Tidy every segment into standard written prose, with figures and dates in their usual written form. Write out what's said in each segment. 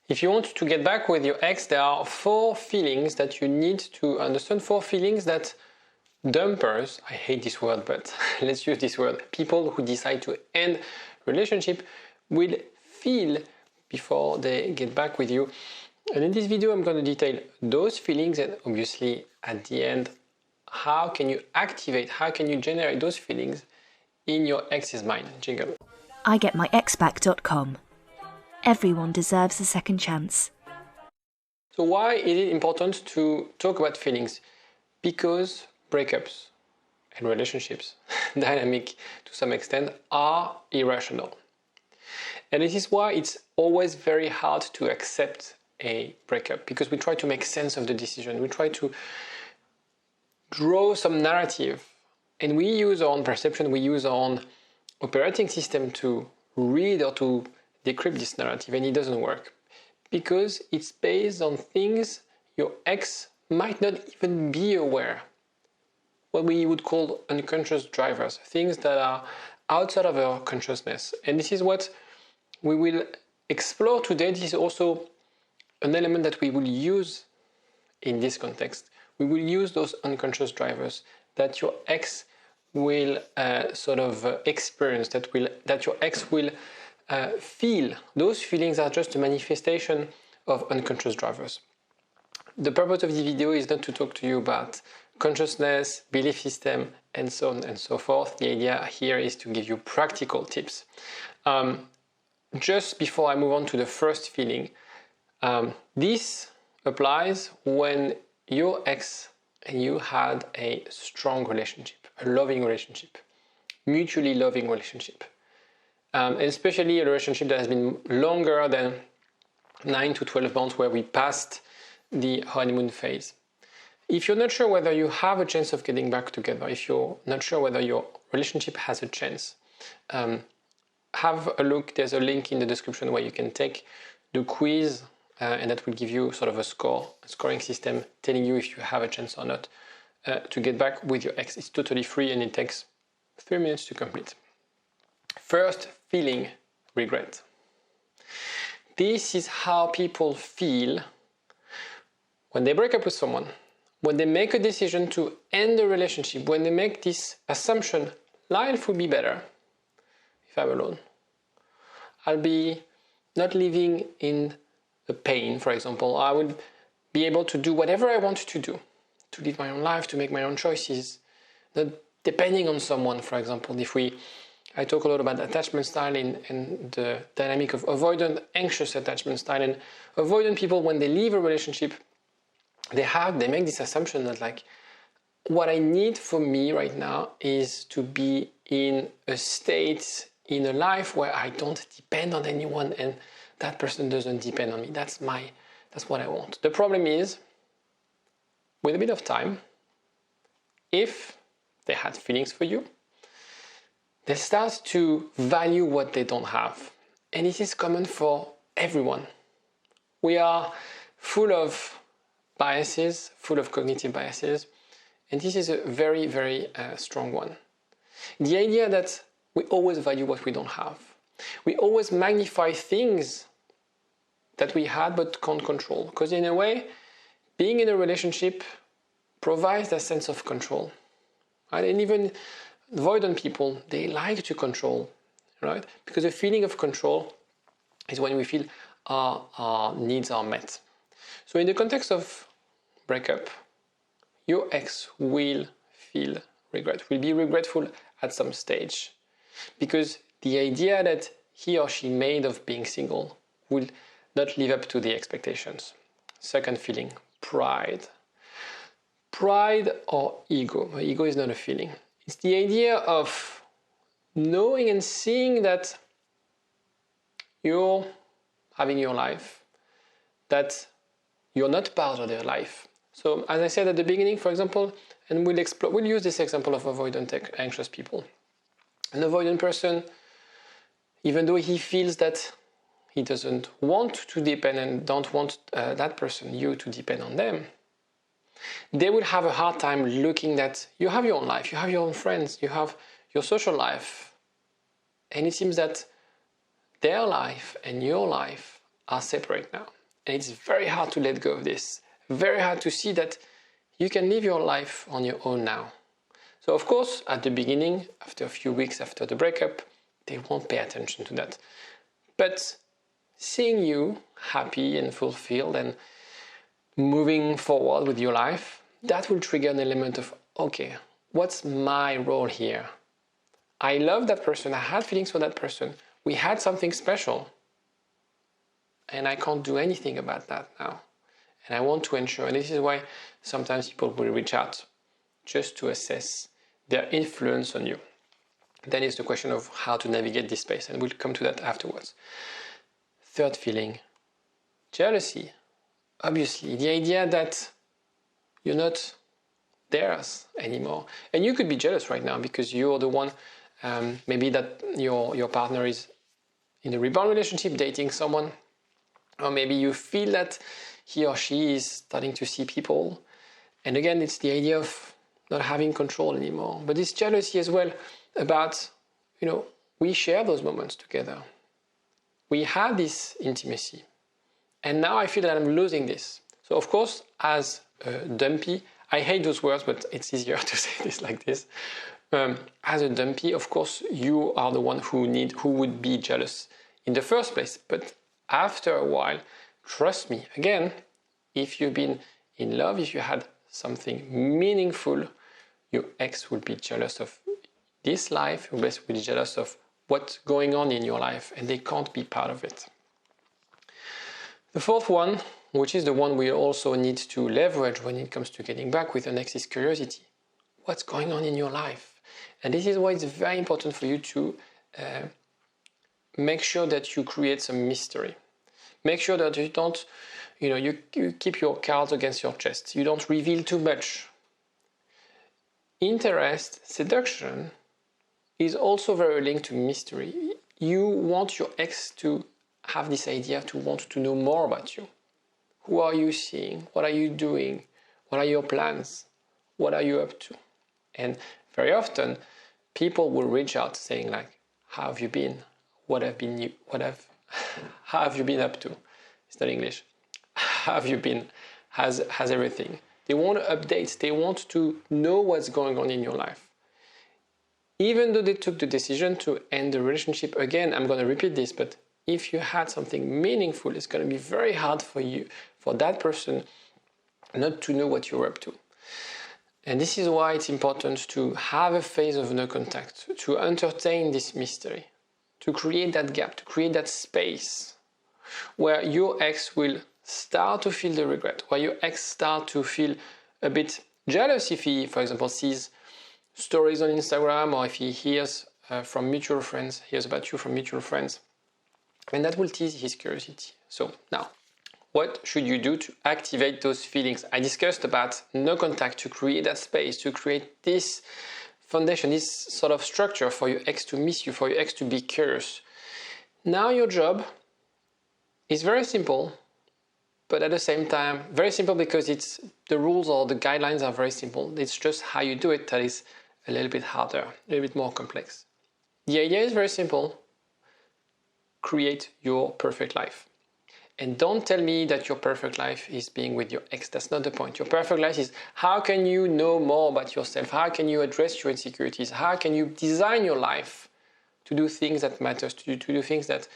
If you want to get back with your ex, there are 4 feelings that you need to understand, 4 feelings that dumpers, I hate this word, but let's use this word, people who decide to end relationship will feel before they get back with you. And in this video, I'm going to detail those feelings, and obviously at the end, how can you activate, how can you generate those feelings in your ex's mind. Jingle. IGetMyExBack.com. Everyone deserves a second chance. So why is it important to talk about feelings? Because breakups and relationships, dynamic to some extent, are irrational. And this is why it's always very hard to accept a breakup, because we try to make sense of the decision. We try to draw some narrative, and we use our own perception, we use our own operating system to read or to decrypt this narrative, and it doesn't work because it's based on things your ex might not even be aware. What we would call unconscious drivers, things that are outside of our consciousness. And this is what we will explore today. This is also an element that we will use in this context. We will use those unconscious drivers that your ex will experience, that your ex will feel. Those feelings are just a manifestation of unconscious drivers. The purpose of this video is not to talk to you about consciousness, belief system, and so on and so forth. The idea here is to give you practical tips. Just before I move on to the first feeling, this applies when your ex and you had a strong relationship, a loving relationship, mutually loving relationship. And especially a relationship that has been longer than 9 to 12 months, where we passed the honeymoon phase. If you're not sure whether you have a chance of getting back together, if you're not sure whether your relationship has a chance, have a look. There's a link in the description where you can take the quiz, and that will give you sort of a scoring system telling you if you have a chance or not to get back with your ex. It's totally free and it takes 3 minutes to complete. First feeling, regret. This is how people feel when they break up with someone, when they make a decision to end the relationship, when they make this assumption, life will be better if I'm alone. I'll be not living in the pain, for example. I would be able to do whatever I want to do, to live my own life, to make my own choices, not depending on someone, for example. I talk a lot about attachment style and the dynamic of avoidant, anxious attachment style. And avoidant people, when they leave a relationship, they make this assumption that, like, what I need for me right now is to be in a state, in a life where I don't depend on anyone and that person doesn't depend on me. That's what I want. The problem is, with a bit of time, if they had feelings for you, they start to value what they don't have. And this is common for everyone. We are full of biases, full of cognitive biases, and this is a very, very strong one. The idea that we always value what we don't have. We always magnify things that we had but can't control. Because in a way, being in a relationship provides that sense of control. Right? And even avoidant people, they like to control, right? Because the feeling of control is when we feel our needs are met. So in the context of breakup, your ex will feel regret, will be regretful at some stage. Because the idea that he or she made of being single will not live up to the expectations. Second feeling, pride. Pride or ego. Ego is not a feeling. It's the idea of knowing and seeing that you're having your life, that you're not part of their life. So as I said at the beginning, for example, and we'll use this example of avoidant anxious people. An avoidant person, even though he feels that he doesn't want to depend and don't want that person, you, to depend on them, they will have a hard time looking that you have your own life, you have your own friends, you have your social life. And it seems that their life and your life are separate now. And it's very hard to let go of this. Very hard to see that you can live your life on your own now. So of course, at the beginning, after a few weeks after the breakup, they won't pay attention to that. But seeing you happy and fulfilled and moving forward with your life, that will trigger an element of, okay, what's my role here? I love that person, I had feelings for that person, we had something special, and I can't do anything about that now. And I want to ensure, and this is why sometimes people will reach out just to assess their influence on you. Then is the question of how to navigate this space, and we'll come to that afterwards. Third feeling, jealousy. Obviously, the idea that you're not theirs anymore. And you could be jealous right now because you're the one, maybe that your partner is in a rebound relationship, dating someone, or maybe you feel that he or she is starting to see people. And again, it's the idea of not having control anymore. But this jealousy as well about, we share those moments together. We had this intimacy. And now I feel that I'm losing this. So of course, as a dumpy, I hate those words, but it's easier to say this like this. As a dumpy, of course, you are the one who would be jealous in the first place. But after a while, trust me, again, if you've been in love, if you had something meaningful, your ex will be jealous of this life, your ex will be jealous of what's going on in your life, and they can't be part of it. The fourth one, which is the one we also need to leverage when it comes to getting back with an ex, is curiosity. What's going on in your life? And this is why it's very important for you to make sure that you create some mystery. Make sure that you don't, you keep your cards against your chest. You don't reveal too much. Interest, seduction, is also very linked to mystery. You want your ex to have this idea to want to know more about you. Who are you seeing? What are you doing? What are your plans? What are you up to? And very often, people will reach out saying like, how have you been? How have you been up to? It's not English. How have you been? Has everything? They want updates. They want to know what's going on in your life. Even though they took the decision to end the relationship, again, I'm going to repeat this, but if you had something meaningful, it's going to be very hard for that person not to know what you're up to. And this is why it's important to have a phase of no contact, to entertain this mystery, to create that gap, to create that space where your ex will start to feel the regret, where your ex start to feel a bit jealous if he, for example, sees stories on Instagram, or if he hears from mutual friends, hears about you from mutual friends. And that will tease his curiosity. So now, what should you do to activate those feelings? I discussed about no contact, to create that space, to create this foundation, this sort of structure for your ex to miss you, for your ex to be curious. Now your job is very simple, but at the same time, very simple because the rules or the guidelines are very simple. It's just how you do it that is a little bit harder, a little bit more complex. The idea is very simple. Create your perfect life. And don't tell me that your perfect life is being with your ex. That's not the point. Your perfect life is how can you know more about yourself? How can you address your insecurities? How can you design your life to do things that matters to you, to do things that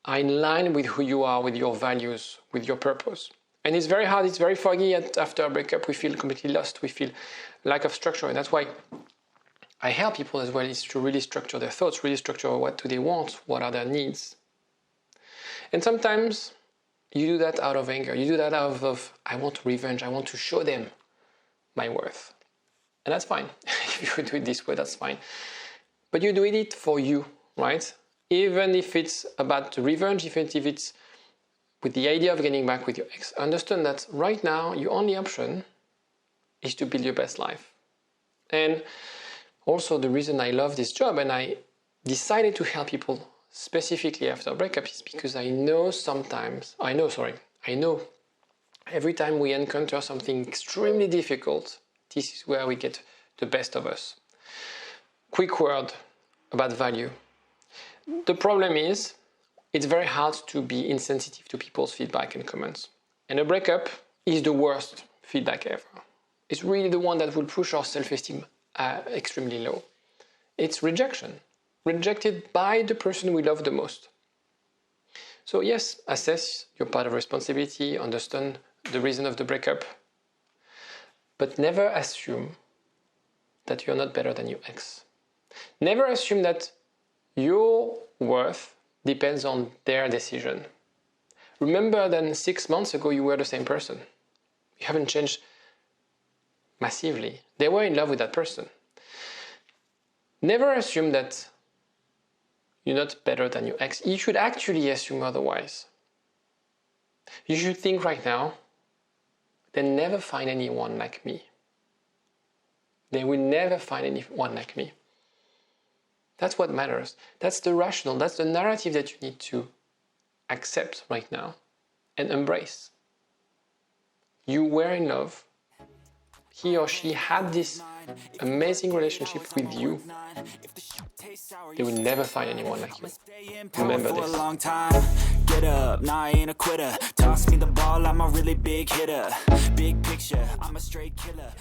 are in line with who you are, with your values, with your purpose. And it's very hard, it's very foggy. After a breakup, we feel completely lost. We feel lack of structure. And that's why I help people as well, is to really structure their thoughts, really structure what do they want, what are their needs. And sometimes you do that out of anger. You do that out of, I want revenge. I want to show them my worth. And that's fine. If you do it this way, that's fine. But you do it for you, right? Even if it's about revenge, even if it's with the idea of getting back with your ex, understand that right now, your only option is to build your best life. And also the reason I love this job and I decided to help people specifically after a breakup is because I know every time we encounter something extremely difficult, this is where we get the best of us. Quick word about value. The problem is, it's very hard to be insensitive to people's feedback and comments. And a breakup is the worst feedback ever. It's really the one that will push our self-esteem extremely low. It's rejection. Rejected by the person we love the most. So yes, assess your part of responsibility, understand the reason of the breakup, but never assume that you're not better than your ex. Never assume that your worth depends on their decision. Remember that 6 months ago you were the same person. You haven't changed massively. They were in love with that person. Never assume that you're not better than your ex. You should actually assume otherwise. You should think right now, they'll never find anyone like me. They will never find anyone like me. That's what matters. That's the rational, that's the narrative that you need to accept right now and embrace. You were in love. He or she had this amazing relationship with you. They will never find anyone like you. Remember this. Get up, nah, I ain't a quitter. Toss me the ball, I'm a really big hitter. Big picture, I'm a straight killer.